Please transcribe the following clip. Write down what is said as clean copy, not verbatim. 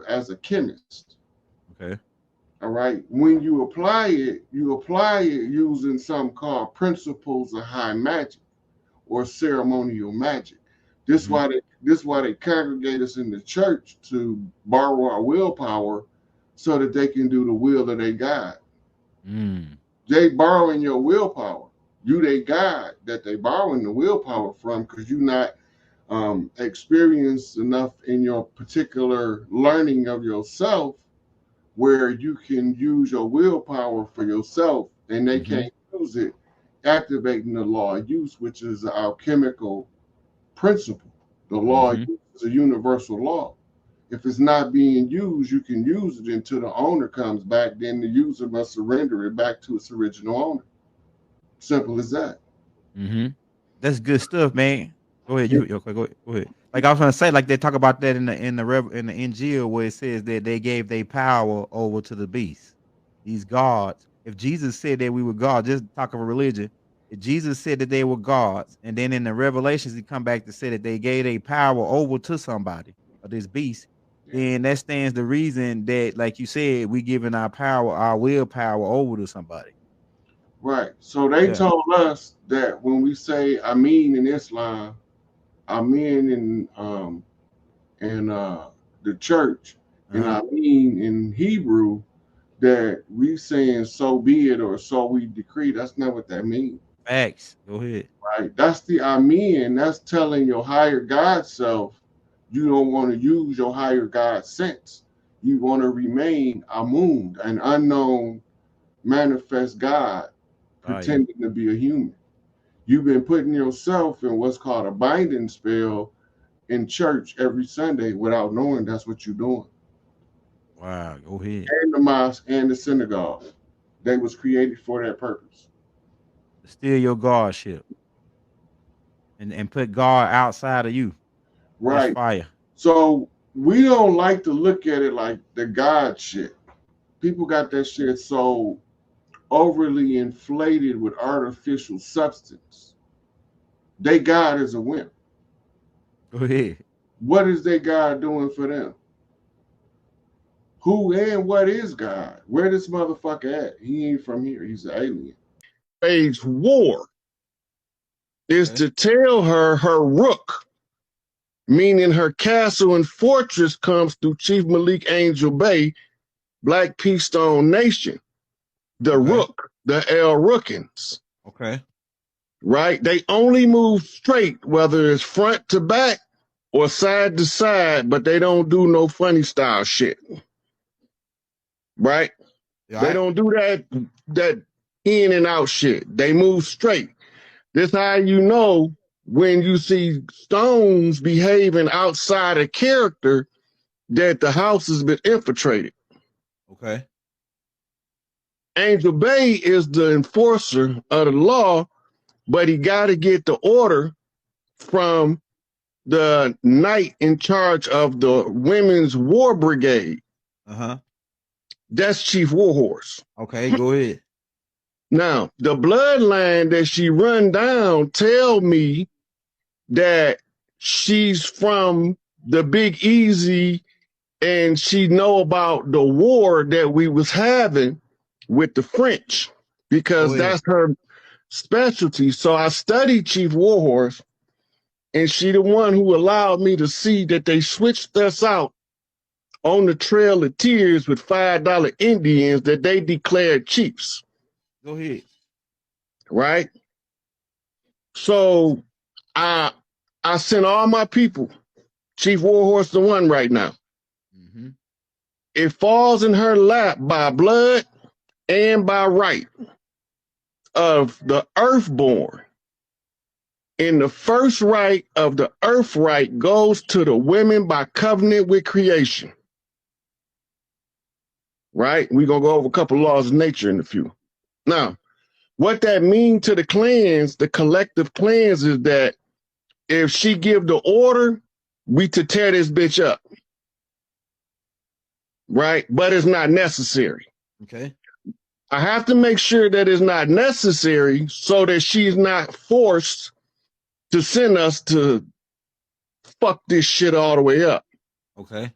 as a chemist. Okay. All right. When you apply it using something called principles of high magic or ceremonial magic. This Mm-hmm. why they congregate us in the church to borrow our willpower so that they can do the will of their God. Mm. They borrowing your willpower. You they God that they borrowing the willpower from because you not experienced enough in your particular learning of yourself where you can use your willpower for yourself and they Mm-hmm. can't use it, activating the law of use, which is our alchemical principle. The law of Mm-hmm. use is a universal law. If it's not being used, you can use it until the owner comes back. Then the user must surrender it back to its original owner. Simple as that. Mm-hmm. That's good stuff, man. Go ahead. Okay, go ahead. Like I was gonna say, like they talk about that in the Injil where it says that they gave their power over to the beast. These gods. If Jesus said that we were God, just talk of a religion. If Jesus said that they were gods, and then in the Revelations he come back to say that they gave their power over to somebody or this beast, Yeah. then that stands the reason that, like you said, we giving our power, our willpower over to somebody. Right. So they Yeah. told us that when we say Amin in Islam, Amin in the church, and Uh-huh. Amin in Hebrew, that we saying so be it or so we decree. That's not what that means. Facts. Go ahead. Right. That's the Amen. That's telling your higher God self you don't want to use your higher God sense. You want to remain Amun, an unknown manifest God Fire. pretending to be a human. You've been putting yourself in what's called a binding spell in church every Sunday without knowing that's what you're doing. Wow. Go ahead. And the mosque and the synagogue. They was created for that purpose. Steal your godship and put God outside of you. That's Right. fire. So we don't like to look at it like the God shit. People got that shit so overly inflated with artificial substance. They God is a wimp. Go ahead. What is their God doing for them? Who and what is God? Where this motherfucker at? He ain't from here. He's an alien. Wage war is Okay. to tell her rook, meaning her castle and fortress, comes through Chief Malik Angel Bay, Black Peastone Nation, the Okay. rook, the El Rookins. Okay. Right? They only move straight, whether it's front to back or side to side, but they don't do no funny style shit. Right? You all They right? don't do that in and out shit. They move straight. This how you know when you see stones behaving outside of character that the house has been infiltrated. Okay. Angel Bay is the enforcer of the law, but he got to get the order from the knight in charge of the Women's War Brigade. Uh-huh. That's Chief Warhorse. Okay. Go ahead. Now, the bloodline that she run down tell me that she's from the Big Easy and she know about the war that we was having with the French Go because ahead. that's her specialty. So I studied Chief Warhorse, and she the one who allowed me to see that they switched us out on the Trail of Tears with $5 Indians that they declared chiefs, Go ahead. right? So I I sent all my people, Chief Warhorse the one right now. Mm-hmm. It falls in her lap by blood and by right of the earthborn. And the first right of the earth right goes to the women by covenant with creation. Right? We're going to go over a couple of laws of nature in a few. Now, what that means to the clans, the collective clans, is that if she give the order, we to tear this bitch up. Right? But it's not necessary. Okay. I have to make sure that it's not necessary so that she's not forced to send us to fuck this shit all the way up. Okay.